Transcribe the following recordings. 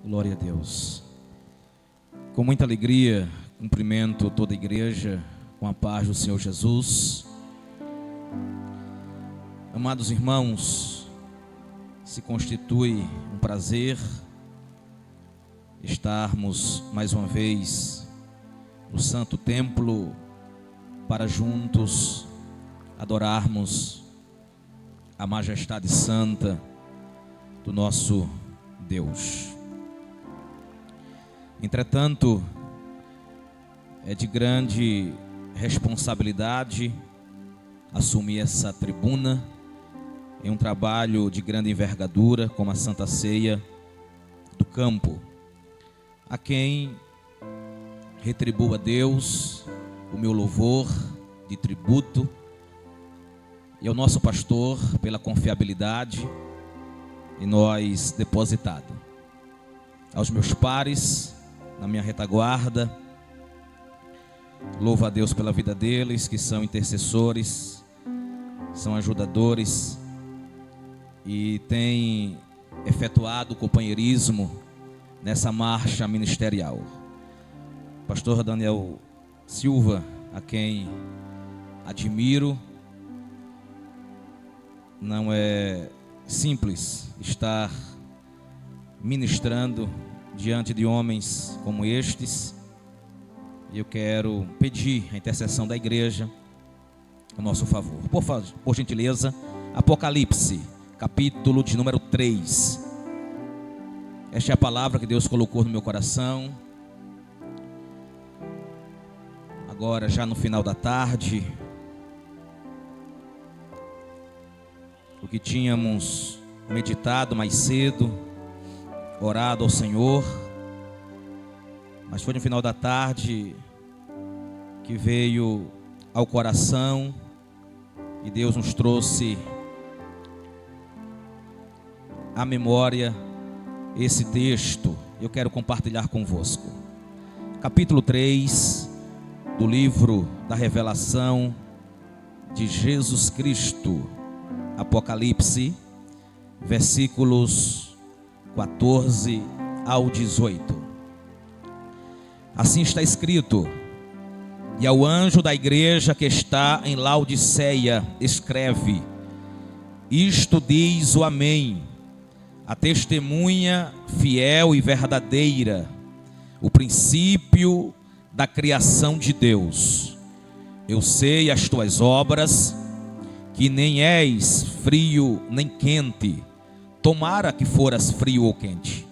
Glória a Deus. Com muita alegria, cumprimento toda a igreja com a paz do Senhor Jesus. Amados irmãos, se constitui um prazer estarmos mais uma vez no Santo Templo para juntos adorarmos a majestade santa do nosso Deus. Entretanto, é de grande responsabilidade assumir essa tribuna em um trabalho de grande envergadura como a Santa Ceia do Campo, a quem retribuo a Deus o meu louvor de tributo e ao nosso pastor pela confiabilidade em nós depositado, aos meus pares na minha retaguarda. Louvo a Deus pela vida deles, que são intercessores, são ajudadores e têm efetuado o companheirismo nessa marcha ministerial. Pastor Daniel Silva, a quem admiro, não é simples estar ministrando diante de homens como estes, e eu quero pedir a intercessão da igreja a nosso favor. Por gentileza, Apocalipse, capítulo de número 3. Esta é a palavra que Deus colocou no meu coração. Agora, já no final da tarde, o que tínhamos meditado mais cedo, orado ao Senhor, mas foi no final da tarde que veio ao coração e Deus nos trouxe à memória esse texto. Eu quero compartilhar convosco. Capítulo 3 do livro da revelação de Jesus Cristo, Apocalipse, versículos 14 ao 18. Assim está escrito: e ao anjo da igreja que está em Laodiceia escreve: isto diz o Amém, a testemunha fiel e verdadeira, o princípio da criação de Deus. Eu sei as tuas obras, que nem és frio nem quente. Tomara que foras frio ou quente.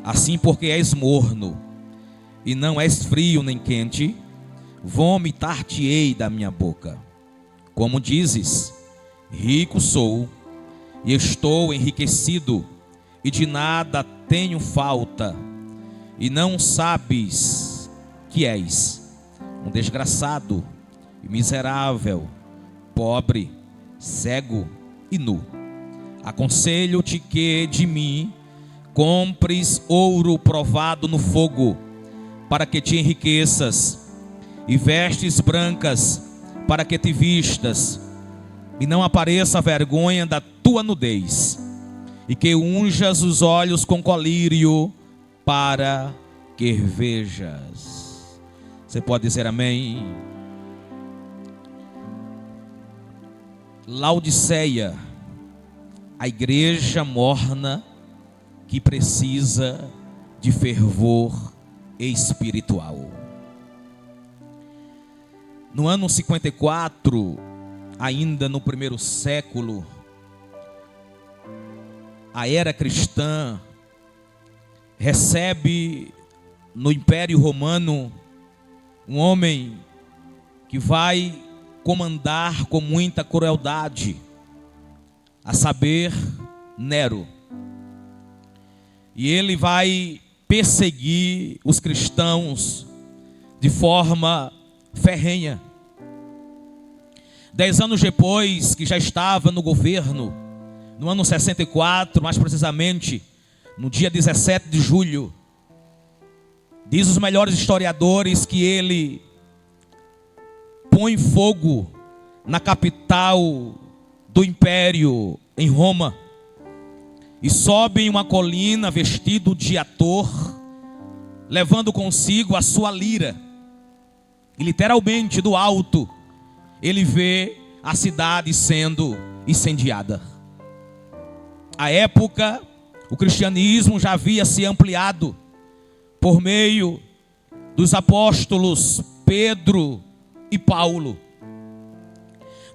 Assim, porque és morno e não és frio nem quente, vomitar-te-ei da minha boca. Como dizes: rico sou e estou enriquecido, e de nada tenho falta, e não sabes que és um desgraçado e miserável, pobre, cego e nu. Aconselho-te que de mim compres ouro provado no fogo, para que te enriqueças, e vestes brancas, para que te vistas, e não apareça a vergonha da tua nudez, e que unjas os olhos com colírio, para que vejas. Você pode dizer amém? Laodiceia, a igreja morna que precisa de fervor espiritual. No ano 54, ainda no primeiro século, a era cristã recebe no Império Romano um homem que vai comandar com muita crueldade, a saber, Nero. E ele vai perseguir os cristãos de forma ferrenha. 10 anos depois que já estava no governo, no ano 64, mais precisamente, no dia 17 de julho, diz os melhores historiadores que ele põe fogo na capital do império, em Roma, e sobe em uma colina vestido de ator, levando consigo a sua lira. E literalmente do alto ele vê a cidade sendo incendiada. À época, o cristianismo já havia se ampliado por meio dos apóstolos Pedro e Paulo,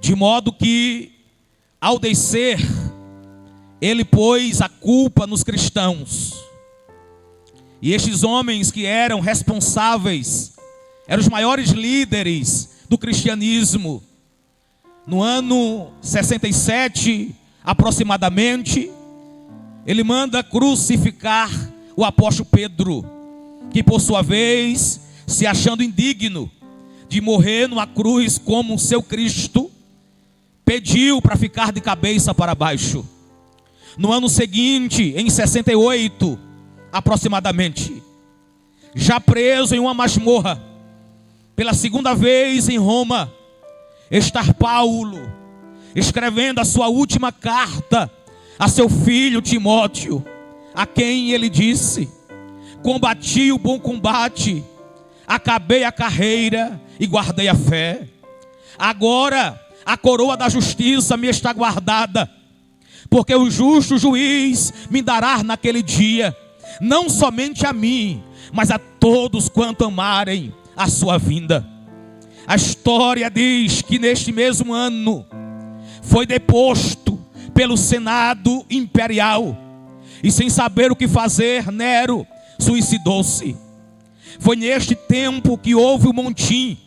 de modo que, ao descer, ele pôs a culpa nos cristãos. E estes homens que eram responsáveis, eram os maiores líderes do cristianismo. No ano 67, aproximadamente, ele manda crucificar o apóstolo Pedro, que por sua vez, se achando indigno de morrer numa cruz como seu Cristo, pediu para ficar de cabeça para baixo. No ano seguinte, em 68, aproximadamente, já preso em uma masmorra, pela segunda vez em Roma, está Paulo escrevendo a sua última carta a seu filho Timóteo, a quem ele disse: combati o bom combate, acabei a carreira e guardei a fé. Agora a coroa da justiça me está guardada, porque o justo juiz me dará naquele dia, não somente a mim, mas a todos quanto amarem a sua vinda. A história diz que neste mesmo ano foi deposto pelo Senado Imperial, e sem saber o que fazer, Nero suicidou-se. Foi neste tempo que houve um motim.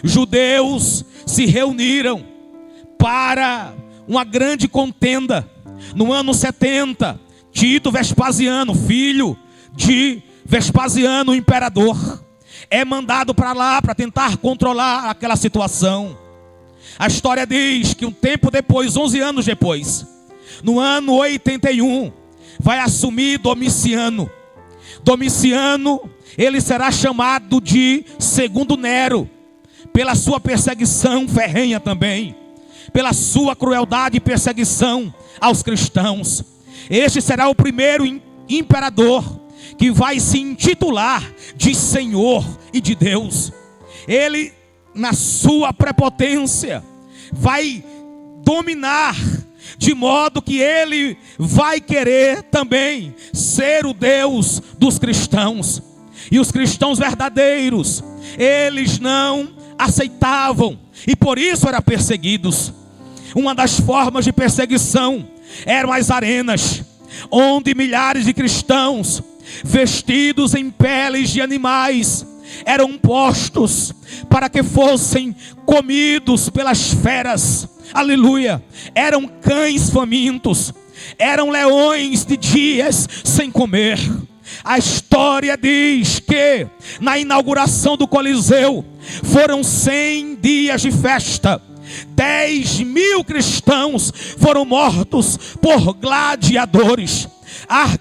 Judeus se reuniram para uma grande contenda. No ano 70, Tito Vespasiano, filho de Vespasiano, o imperador, é mandado para lá para tentar controlar aquela situação. A história diz que um tempo depois, 11 anos depois, no ano 81, vai assumir Domiciano. Domiciano, ele será chamado de segundo Nero, pela sua perseguição ferrenha também, pela sua crueldade e perseguição aos cristãos. Este será o primeiro imperador que vai se intitular de Senhor e de Deus. Ele, na sua prepotência, vai dominar, de modo que ele vai querer também ser o Deus dos cristãos. E os cristãos verdadeiros, eles não aceitavam, e por isso eram perseguidos. Uma das formas de perseguição eram as arenas, onde milhares de cristãos, vestidos em peles de animais, eram postos para que fossem comidos pelas feras. Aleluia! Eram cães famintos, eram leões de dias sem comer. A história diz que na inauguração do Coliseu foram 100 dias de festa. 10.000 cristãos foram mortos por gladiadores.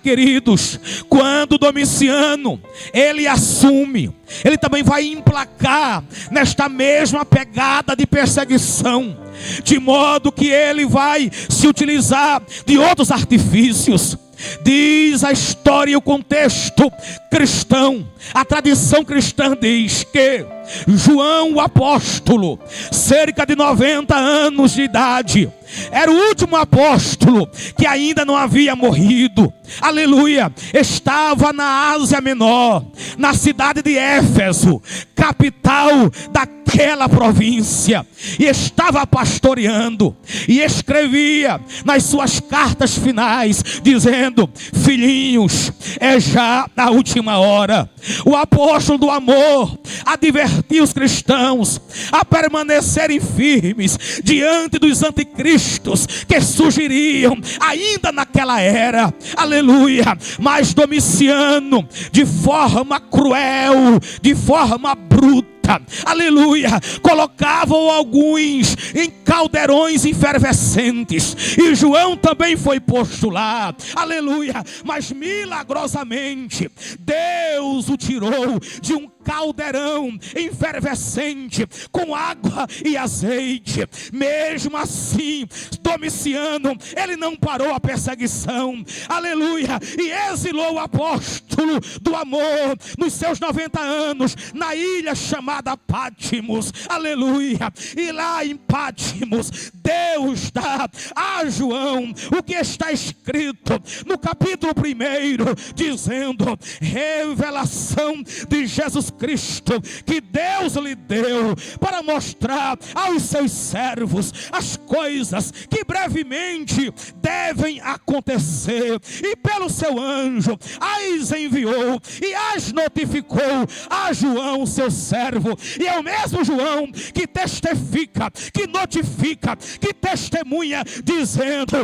Queridos, quando Domiciano ele assume, ele também vai emplacar nesta mesma pegada de perseguição, de modo que ele vai se utilizar de outros artifícios. Diz a história e o contexto cristão, a tradição cristã diz que João o apóstolo, cerca de 90 anos de idade, era o último apóstolo que ainda não havia morrido. Aleluia! Estava na Ásia Menor, na cidade de Éfeso, capital daquela província, e estava pastoreando, e escrevia nas suas cartas finais, dizendo: filhinhos, é já a última hora. O apóstolo do amor advertia os cristãos a permanecerem firmes diante dos anticristos que surgiriam ainda naquela era. Aleluia! Mas Domiciano, de forma cruel, de forma bruta, aleluia, colocavam alguns em caldeirões efervescentes, e João também foi posto lá, aleluia, mas milagrosamente Deus o tirou de um caldeirão efervescente com água e azeite. Mesmo assim, Domiciano, ele não parou a perseguição, aleluia, e exilou o apóstolo do amor nos seus 90 anos na ilha chamada Pátimos, aleluia. E lá em Pátimos, Deus dá a João o que está escrito no capítulo 1, dizendo: revelação de Jesus Cristo que Deus lhe deu para mostrar aos seus servos as coisas que brevemente devem acontecer, e pelo seu anjo as enviou e as notificou a João, seu servo. E é o mesmo João que testifica, que notifica, que testemunha, dizendo: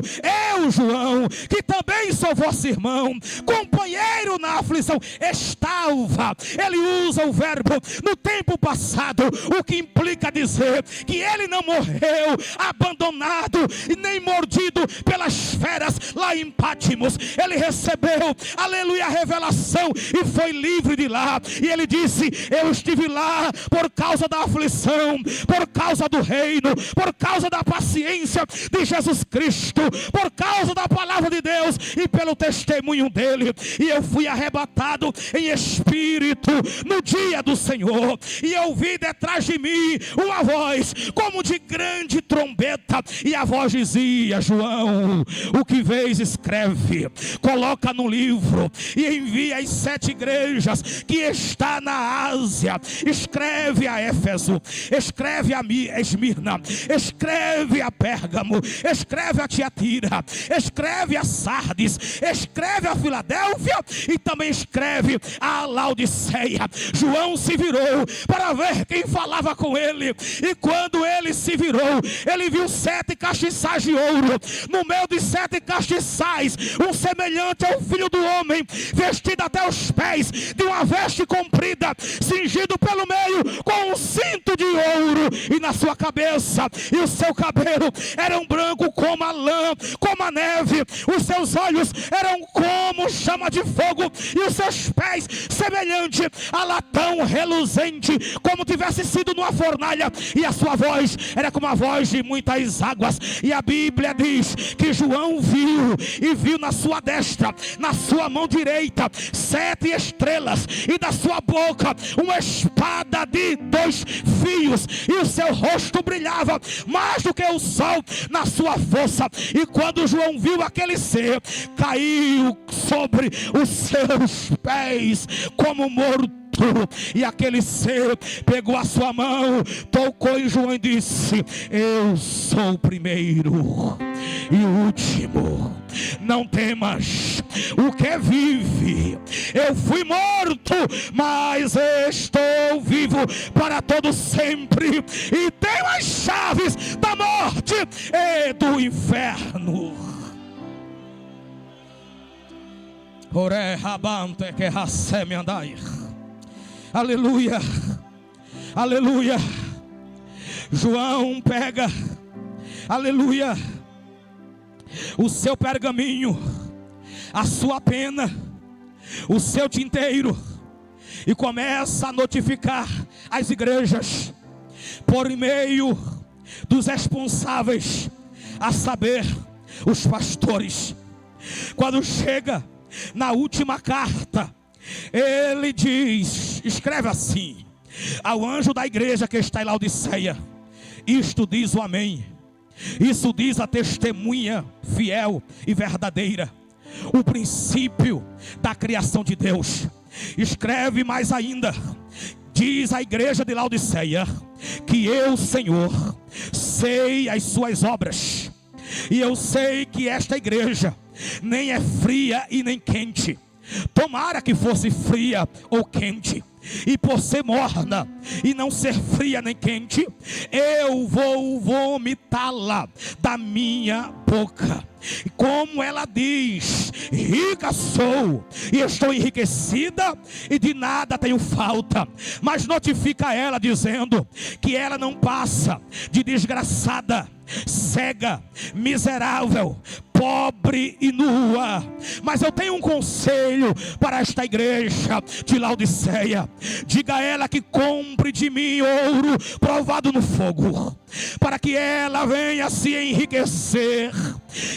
eu, João, que também sou vosso irmão, companheiro na aflição. Estava, ele usa o verbo no tempo passado, o que implica dizer que ele não morreu abandonado e nem mordido pelas feras lá em Pátimos. Ele recebeu, aleluia, a revelação e foi livre de lá. E ele disse: eu estive lá por causa da aflição, por causa do reino, por causa da paciência de Jesus Cristo, por causa da palavra de Deus e pelo testemunho dele. E eu fui arrebatado em espírito no dia do Senhor, e eu ouvi detrás de mim uma voz como de grande trombeta, e a voz dizia: João, o que vês escreve, coloca no livro e envia às 7 igrejas que está na Ásia. Escreve a Éfeso, escreve a Esmirna, escreve a Pérgamo, escreve a Tiatira, escreve a Sardes, escreve a Filadélfia e também escreve a Laodiceia. João se virou para ver quem falava com ele, e quando ele se virou, ele viu 7 castiçais de ouro. No meio de 7 castiçais, um semelhante ao Filho do Homem, vestido até os pés de uma veste comprida, cingido pelo meio com um cinto de ouro, e na sua cabeça e o seu cabelo eram branco como a lã, como a neve. Os seus olhos eram como chama de fogo, e os seus pés semelhante a latão reluzente, como tivesse sido numa fornalha, e a sua voz era como a voz de muitas águas. E a Bíblia diz que João viu, e viu na sua destra, na sua mão direita, 7 estrelas, e da sua boca uma espada de 2 fios, e o seu rosto brilhava mais do que o sol na sua força. E quando João viu aquele ser, caiu sobre os seus pés como morto. E aquele ser pegou a sua mão, tocou em João e disse: eu sou o primeiro e o último, não temas. O que vive, eu fui morto, mas estou vivo para todo sempre, e tenho as chaves da morte e do inferno. Ore rabante que raceme andai. Aleluia, aleluia. João pega, aleluia, o seu pergaminho, a sua pena, o seu tinteiro, e começa a notificar as igrejas por meio dos responsáveis, a saber, os pastores. Quando chega na última carta, ele diz, escreve assim: ao anjo da igreja que está em Laodiceia, isto diz o Amém, isso diz a testemunha fiel e verdadeira, o princípio da criação de Deus. Escreve mais ainda, diz a igreja de Laodiceia, que eu, Senhor, sei as suas obras, e eu sei que esta igreja nem é fria e nem quente. Tomara que fosse fria ou quente, e por ser morna e não ser fria nem quente, eu vou vomitá-la da minha boca. E como ela diz, rica sou e estou enriquecida e de nada tenho falta, mas notifica ela dizendo que ela não passa de desgraçada cega, miserável, pobre e nua. Mas eu tenho um conselho para esta igreja de Laodiceia. Diga a ela que compre de mim ouro provado no fogo, para que ela venha se enriquecer.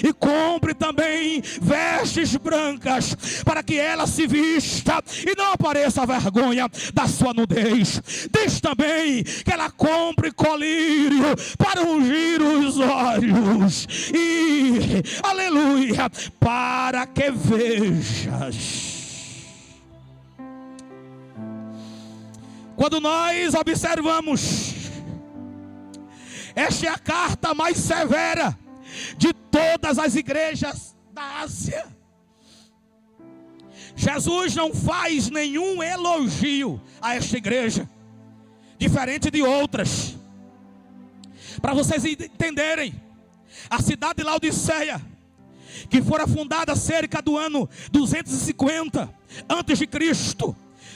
E compre também vestes brancas, para que ela se vista e não apareça a vergonha da sua nudez. Diz também que ela compre colírio para ungir os olhos. E, aleluia, para que vejas. Quando nós observamos, esta é a carta mais severa de todas as igrejas da Ásia. Jesus não faz nenhum elogio a esta igreja, diferente de outras. Para vocês entenderem, a cidade de Laodiceia, que fora fundada cerca do ano 250 a.C.,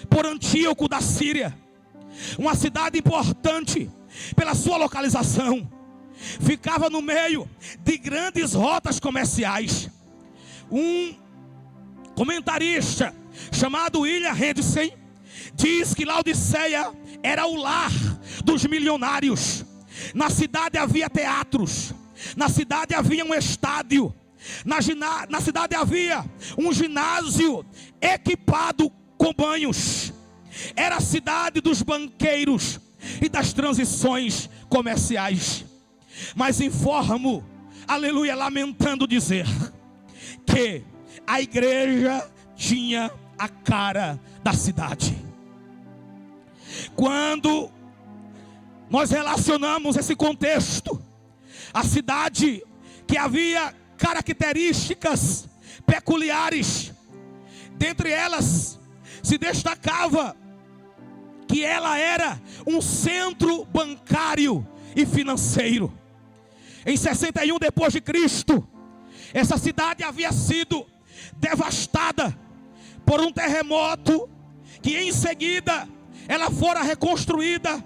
por Antíoco da Síria, uma cidade importante pela sua localização, ficava no meio de grandes rotas comerciais. Um comentarista chamado William Hendrickson diz que Laodiceia era o lar dos milionários. Na cidade havia teatros, na cidade havia um estádio, na cidade havia um ginásio equipado com banhos. Era a cidade dos banqueiros e das transições comerciais. Mas informo, aleluia, lamentando dizer que a igreja tinha a cara da cidade. Quando nós relacionamos esse contexto, a cidade que havia características peculiares, dentre elas se destacava que ela era um centro bancário e financeiro. Em 61 depois de Cristo, essa cidade havia sido devastada por um terremoto, que em seguida ela fora reconstruída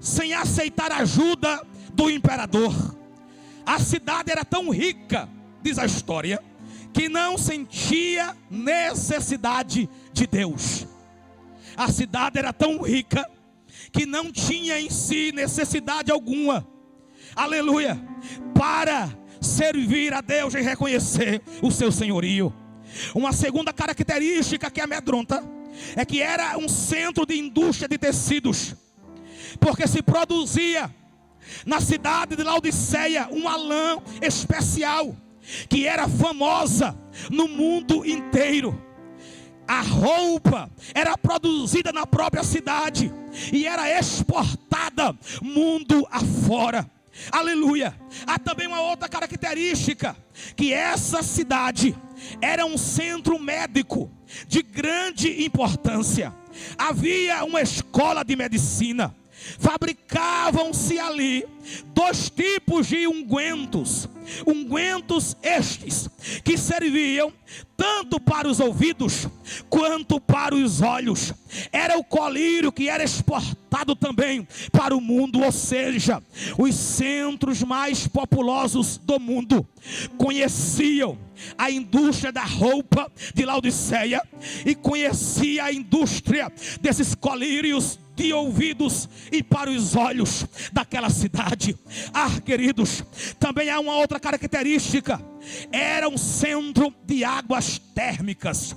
sem aceitar a ajuda do imperador. A cidade era tão rica, diz a história, que não sentia necessidade de Deus. A cidade era tão rica que não tinha em si necessidade alguma, aleluia, para servir a Deus e reconhecer o seu senhorio. Uma segunda característica que amedronta é que era um centro de indústria de tecidos, porque se produzia na cidade de Laodiceia uma lã especial que era famosa no mundo inteiro. A roupa era produzida na própria cidade e era exportada mundo afora. Aleluia. Há também uma outra característica, que essa cidade era um centro médico de grande importância. Havia uma escola de medicina. Fabricavam-se ali dois tipos de ungüentos estes que serviam tanto para os ouvidos quanto para os olhos. Era o colírio que era exportado também para o mundo, ou seja, os centros mais populosos do mundo conheciam a indústria da roupa de Laodiceia e conhecia a indústria desses colírios de ouvidos e para os olhos daquela cidade. Queridos, também há uma outra característica: era um centro de águas térmicas.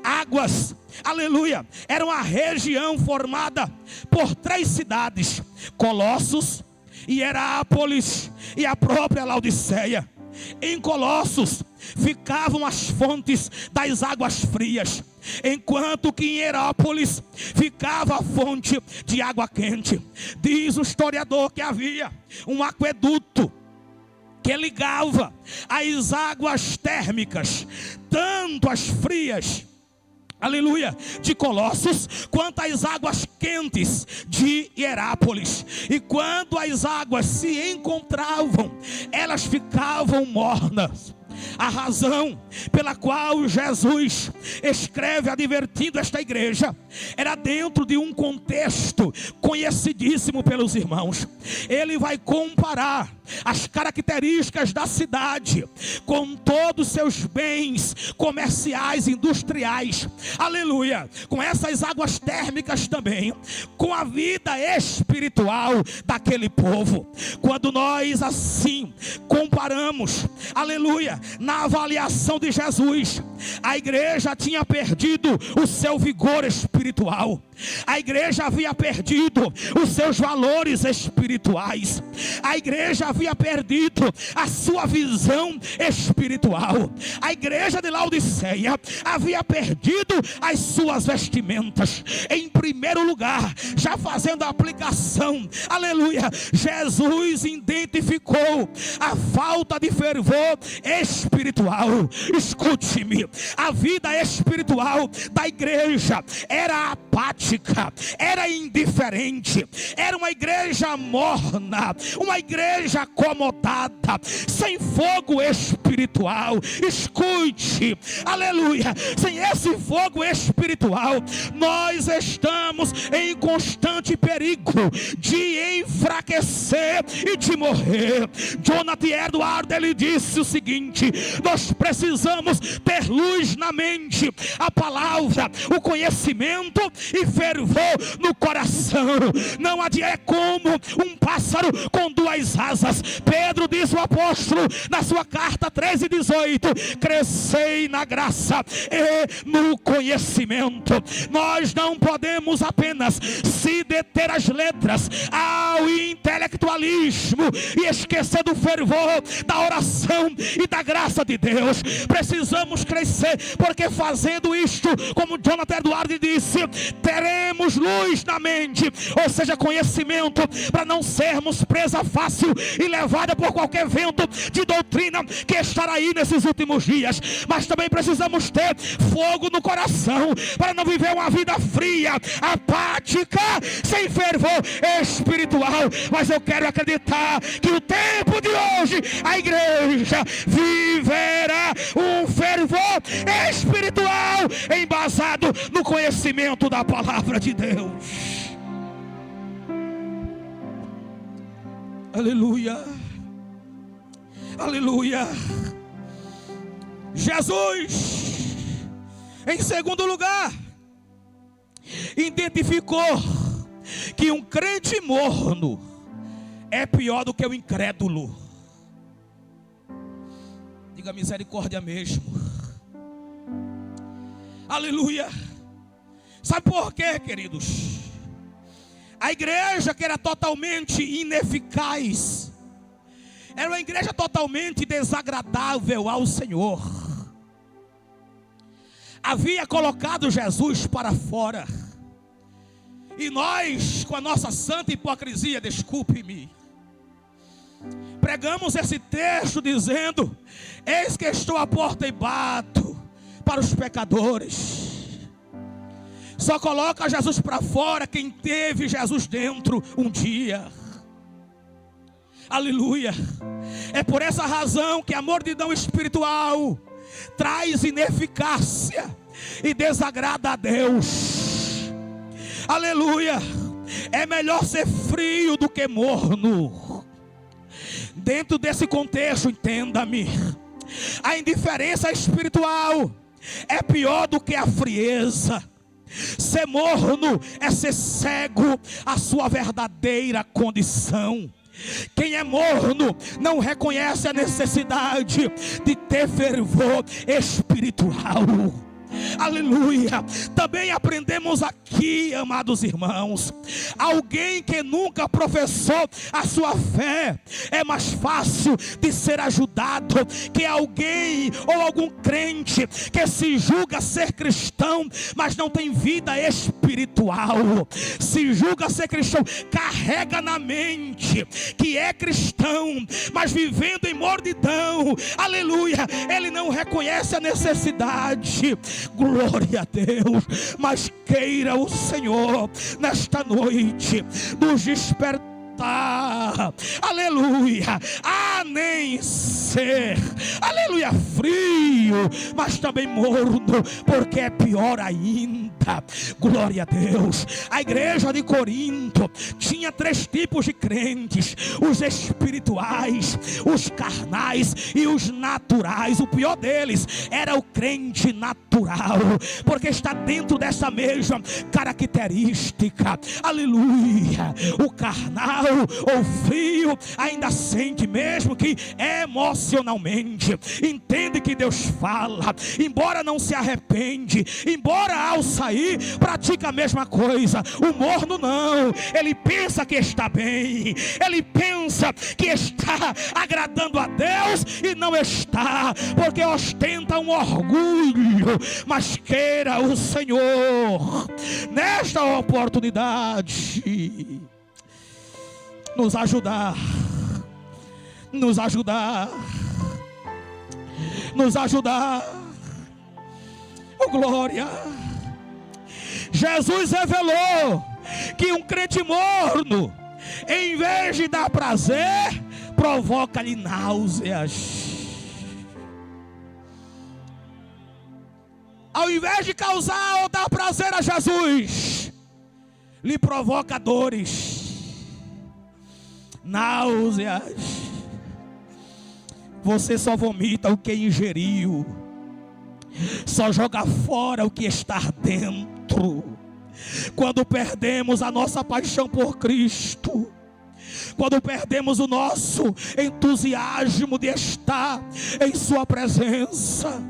Águas, aleluia, era uma região formada por 3 cidades: Colossos, Hierápolis e a própria Laodiceia. Em Colossos ficavam as fontes das águas frias, enquanto que em Hierápolis ficava a fonte de água quente. Diz o historiador que havia um aqueduto que ligava as águas térmicas, tanto as frias, aleluia, de Colossos, quanto as águas quentes de Hierápolis. E quando as águas se encontravam, elas ficavam mornas. A razão pela qual Jesus escreve advertindo esta igreja era dentro de um contexto conhecidíssimo pelos irmãos. Ele vai comparar as características da cidade, com todos os seus bens comerciais, industriais, aleluia, com essas águas térmicas também, com a vida espiritual daquele povo. Quando nós assim comparamos, aleluia, na avaliação de Jesus, a igreja tinha perdido o seu vigor espiritual, a igreja havia perdido os seus valores espirituais, a igreja havia perdido a sua visão espiritual, a igreja de Laodiceia havia perdido as suas vestimentas. Em primeiro lugar, já fazendo a aplicação, aleluia, Jesus identificou a falta de fervor espiritual. Escute-me, a vida espiritual da igreja era apática, era indiferente, era uma igreja morna, uma igreja acomodada, sem fogo espiritual. Escute, aleluia, sem esse fogo espiritual, nós estamos em constante perigo de enfraquecer e de morrer. Jonathan Edwards, ele disse o seguinte: nós precisamos ter luz na mente, a palavra, o conhecimento e fervor no coração. Não é como um pássaro com duas asas. Pedro diz, o apóstolo, na sua carta 13:18: crescei na graça e no conhecimento. Nós não podemos apenas se deter às letras, ao intelectualismo, e esquecer do fervor, da oração e da graça de Deus. Precisamos crescer, porque fazendo isto, como Jonathan Edwards disse, teremos luz na mente, ou seja, conhecimento, para não sermos presa fácil e levada por qualquer vento de doutrina que estará aí nesses últimos dias. Mas também precisamos ter fogo no coração, para não viver uma vida fria, apática, sem fervor espiritual. Mas eu quero acreditar que o tempo de hoje a igreja viverá um fervor espiritual embasado no conhecimento da palavra de Deus. Aleluia, aleluia. Jesus, em segundo lugar, identificou que um crente morno é pior do que o incrédulo. Diga misericórdia mesmo. Aleluia. Sabe por quê, queridos? A igreja que era totalmente ineficaz, era uma igreja totalmente desagradável ao Senhor, havia colocado Jesus para fora. E nós, com a nossa santa hipocrisia, desculpe-me, pregamos esse texto dizendo: eis que estou à porta e bato para os pecadores. Só coloca Jesus para fora quem teve Jesus dentro um dia. Aleluia. É por essa razão que a mordidão espiritual traz ineficácia e desagrada a Deus. Aleluia. É melhor ser frio do que morno. Dentro desse contexto, entenda-me, a indiferença espiritual é pior do que a frieza. Ser morno é ser cego à sua verdadeira condição. Quem é morno não reconhece a necessidade de ter fervor espiritual. Aleluia. Também aprendemos aqui, amados irmãos, alguém que nunca professou a sua fé é mais fácil de ser ajudado que alguém ou algum crente que se julga ser cristão, mas não tem vida espiritual. Se julga ser cristão, carrega na mente que é cristão, mas vivendo em mordidão. Aleluia. Ele não reconhece a necessidade. Glória a Deus. Mas queira o Senhor nesta noite nos despertar está, aleluia, a nem ser, aleluia, frio, mas também morno, porque é pior ainda. Glória a Deus. A igreja de Corinto tinha 3 tipos de crentes: os espirituais, os carnais e os naturais. O pior deles era o crente natural, porque está dentro dessa mesma característica. Aleluia. O carnal ou frio ainda sente, mesmo que emocionalmente, entende que Deus fala, embora não se arrepende, embora ao sair pratica a mesma coisa. O morno não, ele pensa que está bem, ele pensa que está agradando a Deus e não está, porque ostenta um orgulho. Mas queira o Senhor nesta oportunidade nos ajudar, nos ajudar, nos ajudar. Oh, glória. Jesus revelou que um crente morno, em vez de dar prazer, provoca-lhe náuseas. Ao invés de causar ou dar prazer a Jesus, lhe provoca dores, náuseas. Você só vomita o que ingeriu, só joga fora o que está dentro. Quando perdemos a nossa paixão por Cristo, quando perdemos o nosso entusiasmo de estar em sua presença,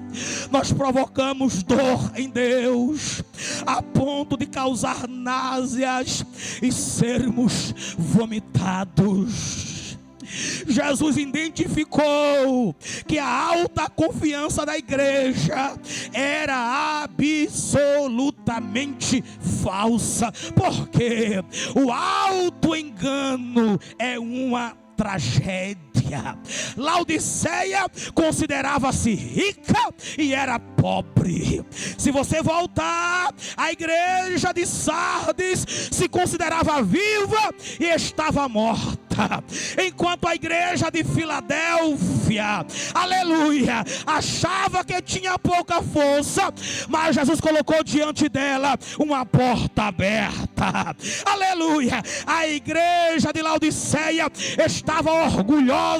nós provocamos dor em Deus, a ponto de causar náuseas e sermos vomitados. Jesus identificou que a alta confiança da igreja era absolutamente falsa, porque o alto engano é uma tragédia. Laodiceia considerava-se rica e era pobre. Se você voltar, a igreja de Sardes se considerava viva e estava morta, enquanto a igreja de Filadélfia, aleluia, achava que tinha pouca força, mas Jesus colocou diante dela uma porta aberta. Aleluia. A igreja de Laodiceia estava orgulhosa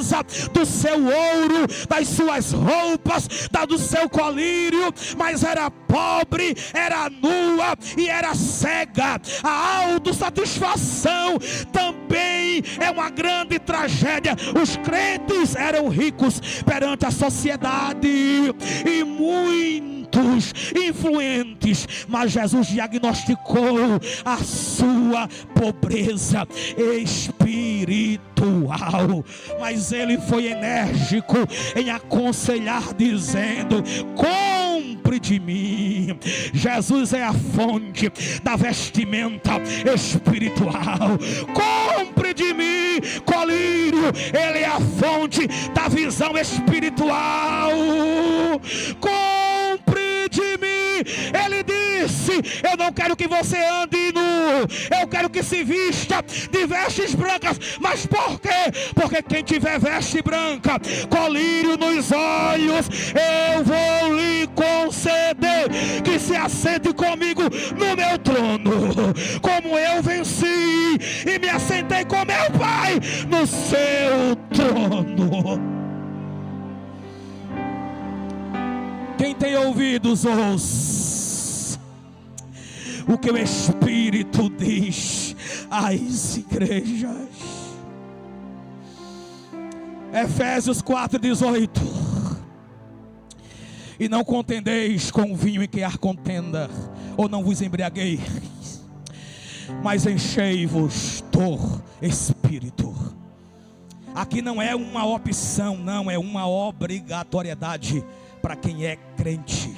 do seu ouro, das suas roupas, do seu colírio, mas era pobre, era nua e era cega. A autossatisfação também é uma grande tragédia. Os crentes eram ricos perante a sociedade e muitos influentes, mas Jesus diagnosticou a sua pobreza espiritual. Mas ele foi enérgico em aconselhar, dizendo: compre de mim. Jesus é a fonte da vestimenta espiritual. Compre de mim, colírio. Ele é a fonte da visão espiritual. Compre de mim. Ele disse: eu não quero que você ande nu, eu quero que se vista de vestes brancas. Mas por quê? Porque quem tiver veste branca, colírio nos olhos, eu vou lhe conceder que se assente comigo no meu trono, como eu venci e me assentei com meu Pai no seu trono. Quem tem ouvidos, ouça o que o Espírito diz às igrejas. Efésios 4:18. E não contendeis com o vinho em que há contenda, ou não vos embriagueis, mas enchei-vos do Espírito. Aqui não é uma opção, não, é uma obrigatoriedade para quem é crente.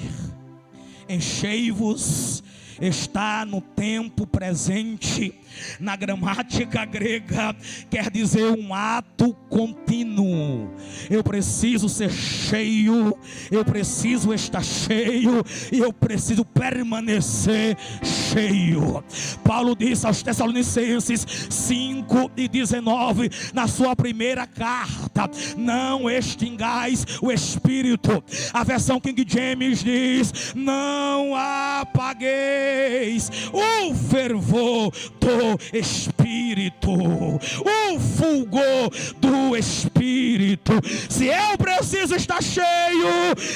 Enchei-vos está no tempo presente. Na gramática grega quer dizer um ato contínuo. Eu preciso ser cheio, eu preciso estar cheio e eu preciso permanecer cheio. Paulo disse aos Tessalonicenses 5:19 na sua primeira carta: não extingais o Espírito. A versão King James diz: não apagueis o fervor do Espírito, o fulgor do Espírito. Se eu preciso estar cheio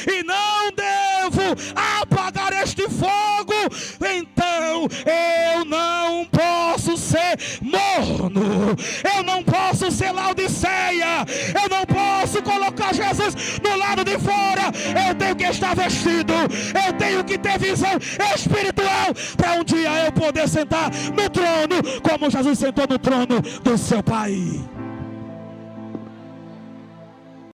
e não devo apagar este fogo, então eu não posso ser morno, eu não posso ser Laodiceia, eu não posso colocar Jesus no lado de fora. Eu tenho que estar vestido, eu tenho que ter visão espiritual para um dia eu poder sentar no trono como Jesus sentou no trono do seu Pai.